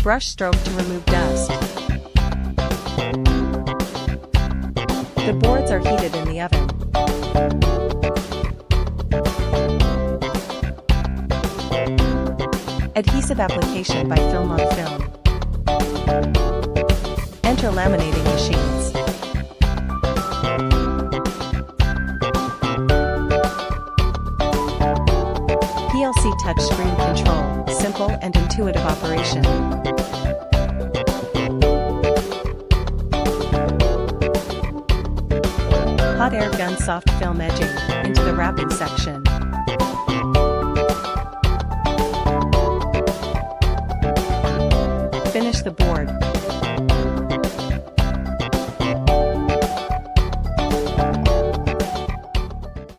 Brush stroke to remove dust. The boards are heated in the oven. Adhesive application by film on film. Enter laminating machines. PLC touchscreen control, simple and intuitive operation. Hot air gun soft film edging, into the wrapping section.